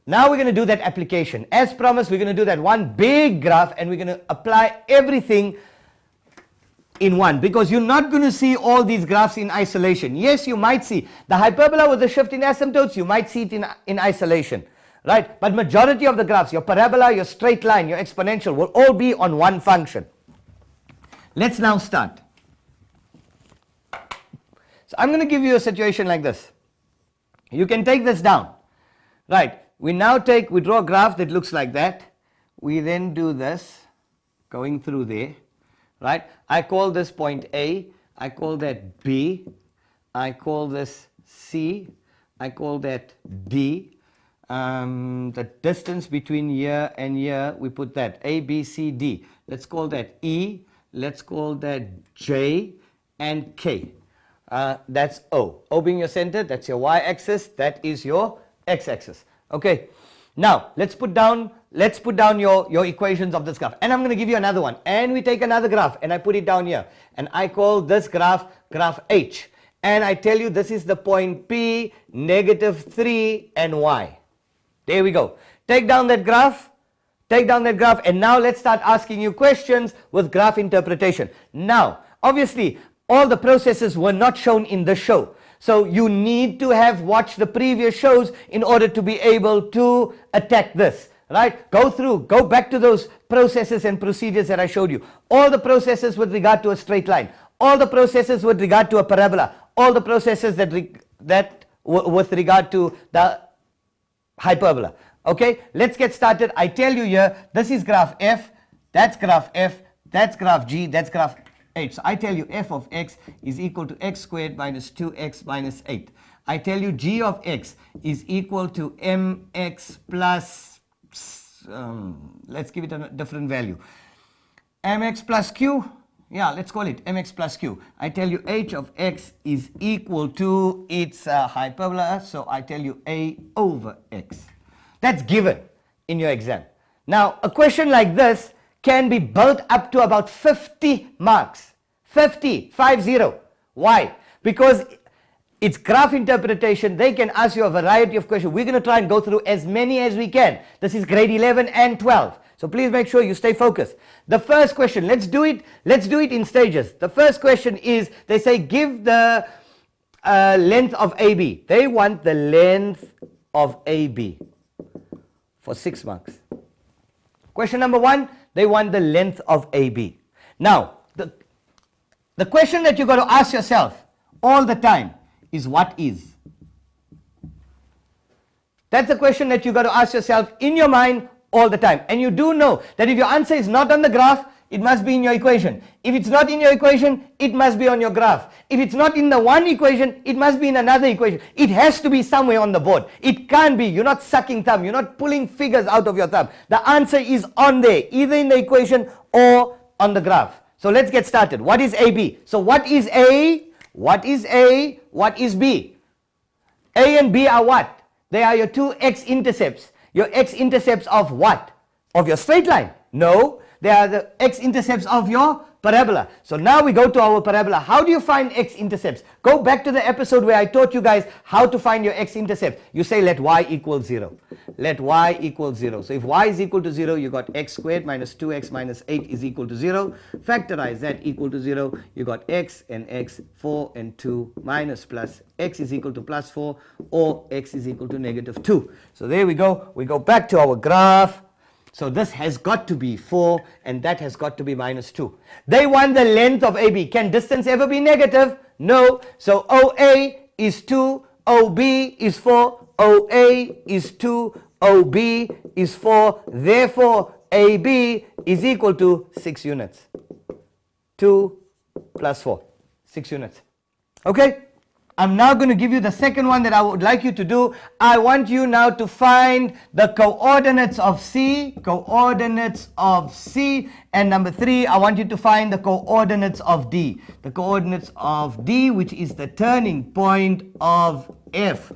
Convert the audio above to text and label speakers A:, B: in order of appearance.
A: Now we're going to do that application. As promised, we're going to do that one big graph and we're going to apply everything in one, because you're not going to see all these graphs in isolation. Yes, you might see the hyperbola with the shift in asymptotes, you might see it in isolation, right? But majority of the graphs, your parabola, your straight line, your exponential, will all be on one function. Let's now start. So I'm going to give you a situation like this. You can take this down, right? We draw a graph that looks like that. We then do this, going through there, right? I call this point A, I call that B, I call this C, I call that D. The distance between here and here, we put that A, B, C, D. Let's call that E, let's call that J and K. That's O. O being your center, that's your y-axis, that is your x-axis. Okay, now let's put down your equations of this graph, and I'm going to give you another one, and we take another graph and I put it down here, and I call this graph H, and I tell you this is the point P, -3 and y. There we go. Take down that graph, and now let's start asking you questions with graph interpretation. Now obviously all the processes were not shown in the show, so you need to have watched the previous shows in order to be able to attack this, right? Go back to those processes and procedures that I showed you. All the processes with regard to a straight line, all the processes with regard to a parabola, all the processes with regard to the hyperbola. Okay, let's get started. I tell you here, this is graph F, that's graph F, that's graph G, that's graph H. So I tell you f of x is equal to x squared minus 2x minus 8. I tell you g of x is equal to mx plus, let's give it a different value, mx plus q. Yeah, let's call it mx plus q. I tell you h of x is equal to its hyperbola, so I tell you a over x. That's given in your exam. Now a question like this can be built up to about 50 marks. 50. Why? Because it's graph interpretation. They can ask you a variety of questions. We're going to try and go through as many as we can. This is grade 11 and 12. So please make sure you stay focused. The first question, let's do it in stages. The first question is, they say give the length of AB. They want the length of AB for 6 marks. Question number 1, they want the length of AB. Now, the question that you've got to ask yourself all the time is what is? That's the question that you've got to ask yourself in your mind all the time. And you do know that if your answer is not on the graph, it must be in your equation. If it's not in your equation, it must be on your graph. If it's not in the one equation, it must be in another equation. It has to be somewhere on the board. It can't be. You're not sucking thumb. You're not pulling figures out of your thumb. The answer is on there, either in the equation or on the graph. So let's get started. What is AB? So what is A? What is A? What is B? A and B are what? They are your two x-intercepts. Your x-intercepts of what? Of your straight line? No. They are the x-intercepts of your parabola. So now we go to our parabola. How do you find x-intercepts? Go back to the episode where I taught you guys how to find your x-intercept. You say let y equal 0. Let y equal 0. So if y is equal to 0, you got x squared minus 2x minus 8 is equal to 0. Factorize that equal to 0. You got x and x, 4 and 2 minus plus x is equal to plus 4, or x is equal to negative 2. So there we go. We go back to our graph. So this has got to be 4 and that has got to be minus 2. They want the length of AB. Can distance ever be negative? No. So OA is 2, OB is 4, OA is 2, OB is 4. Therefore, AB is equal to 6 units. 2 plus 4, 6 units. Okay? I'm now going to give you the second one that I would like you to do. I want you now to find the coordinates of C, and number 3, I want you to find the coordinates of D. The coordinates of D, which is the turning point of F.